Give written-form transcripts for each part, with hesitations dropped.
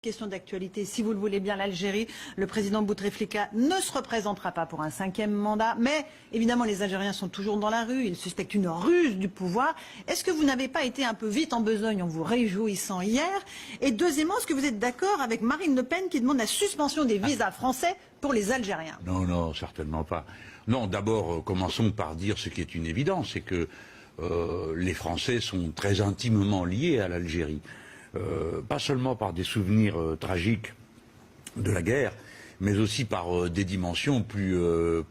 Question d'actualité, si vous le voulez bien, l'Algérie. Le président Bouteflika ne se représentera pas pour un 5e mandat, mais évidemment les Algériens sont toujours dans la rue, ils suspectent une ruse du pouvoir. Est-ce que vous n'avez pas été un peu vite en besogne en vous réjouissant hier? Et deuxièmement, est-ce que vous êtes d'accord avec Marine Le Pen qui demande la suspension des visas français pour les Algériens? Non, non, certainement pas. Non, d'abord, commençons par dire ce qui est une évidence, c'est que les Français sont très intimement liés à l'Algérie. Pas seulement par des souvenirs tragiques de la guerre, mais aussi par des dimensions plus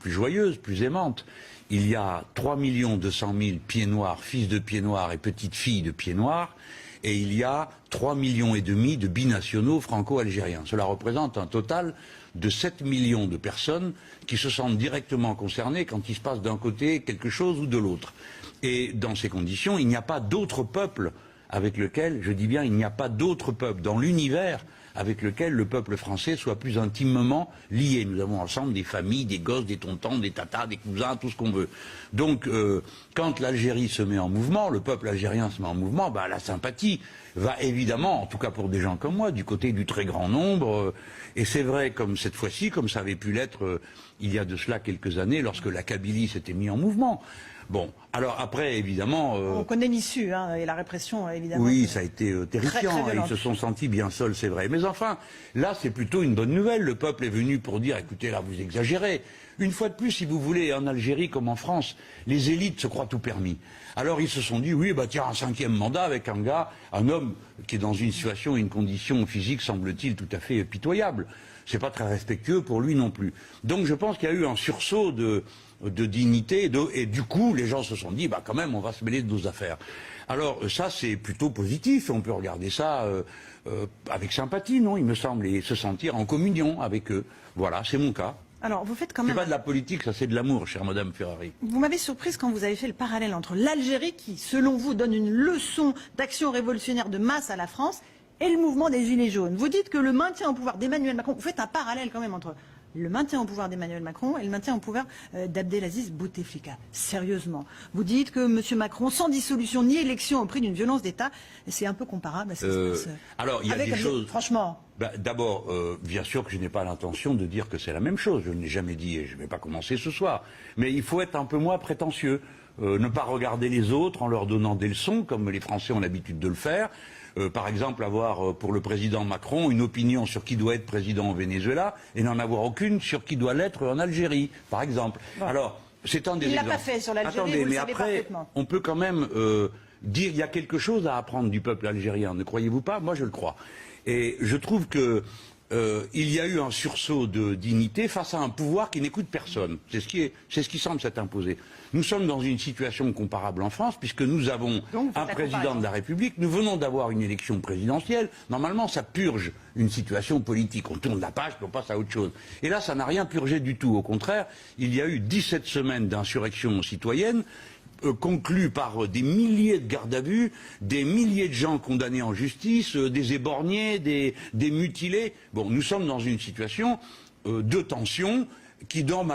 joyeuses, plus aimantes. Il y a 3 200 000 pieds noirs, fils de pieds noirs et petites filles de pieds noirs, et il y a 3,5 millions de binationaux franco-algériens. Cela représente un total de 7 millions de personnes qui se sentent directement concernées quand il se passe d'un côté quelque chose ou de l'autre. Et dans ces conditions, il n'y a pas d'autre peuple avec lequel, je dis bien, il n'y a pas d'autre peuple dans l'univers avec lequel le peuple français soit plus intimement lié. Nous avons ensemble des familles, des gosses, des tontons, des tatas, des cousins, tout ce qu'on veut. Donc, quand l'Algérie se met en mouvement, le peuple algérien se met en mouvement, bah, la sympathie va évidemment, en tout cas pour des gens comme moi, du côté du très grand nombre. Et c'est vrai, comme cette fois-ci, comme ça avait pu l'être il y a de cela quelques années, lorsque la Kabylie s'était mise en mouvement. Bon, alors après, évidemment... On connaît l'issue, hein, et la répression, évidemment. Oui, ça a été terrifiant, très ils se sont sentis bien seuls, c'est vrai. Mais enfin, là, c'est plutôt une bonne nouvelle. Le peuple est venu pour dire, écoutez, là, vous exagérez. Une fois de plus, si vous voulez, en Algérie comme en France, les élites se croient tout permis. Alors ils se sont dit, oui, bah tiens, un 5e mandat avec un gars, un homme qui est dans une situation, une condition physique, semble-t-il, tout à fait pitoyable. C'est pas très respectueux pour lui non plus. Donc je pense qu'il y a eu un sursaut de dignité et du coup les gens se sont dit bah quand même on va se mêler de nos affaires. Alors ça c'est plutôt positif, on peut regarder ça avec sympathie, non, il me semble, et se sentir en communion avec eux. Voilà, c'est mon cas. Alors, vous faites quand même... C'est pas de la politique, ça c'est de l'amour, chère Madame Ferrari. Vous m'avez surprise quand vous avez fait le parallèle entre l'Algérie, qui, selon vous, donne une leçon d'action révolutionnaire de masse à la France, et le mouvement des Gilets jaunes. Vous dites que le maintien au pouvoir d'Emmanuel Macron... Vous faites un parallèle quand même entre le maintien au pouvoir d'Emmanuel Macron et le maintien au pouvoir d'Abdelaziz Bouteflika. Sérieusement. Vous dites que M. Macron, sans dissolution ni élection au prix d'une violence d'État, c'est un peu comparable à ce qui se passe... Alors, il y a des choses... Franchement... Bah, d'abord, bien sûr que je n'ai pas l'intention de dire que c'est la même chose. Je ne l'ai jamais dit et je ne vais pas commencer ce soir. Mais il faut être un peu moins prétentieux. Ne pas regarder les autres en leur donnant des leçons, comme les Français ont l'habitude de le faire. Par exemple, avoir pour le président Macron une opinion sur qui doit être président au Venezuela et n'en avoir aucune sur qui doit l'être en Algérie, par exemple. Bon. Alors, c'est un des exemples. Il l'a pas fait sur l'Algérie, attendez, vous mais le savez après, parfaitement. on peut quand même dire qu'il y a quelque chose à apprendre du peuple algérien. Ne croyez-vous pas? Moi, je le crois. Et je trouve que il y a eu un sursaut de dignité face à un pouvoir qui n'écoute personne. C'est ce qui semble s'être imposé. Nous sommes dans une situation comparable en France, puisque nous avons un président de la République. Nous venons d'avoir une élection présidentielle. Normalement, ça purge une situation politique. On tourne la page, puis on passe à autre chose. Et là, ça n'a rien purgé du tout. Au contraire, il y a eu 17 semaines d'insurrection citoyenne, conclu par des milliers de gardes à vue, des milliers de gens condamnés en justice, des éborgnés, des mutilés. Bon, nous sommes dans une situation de tension qui normalement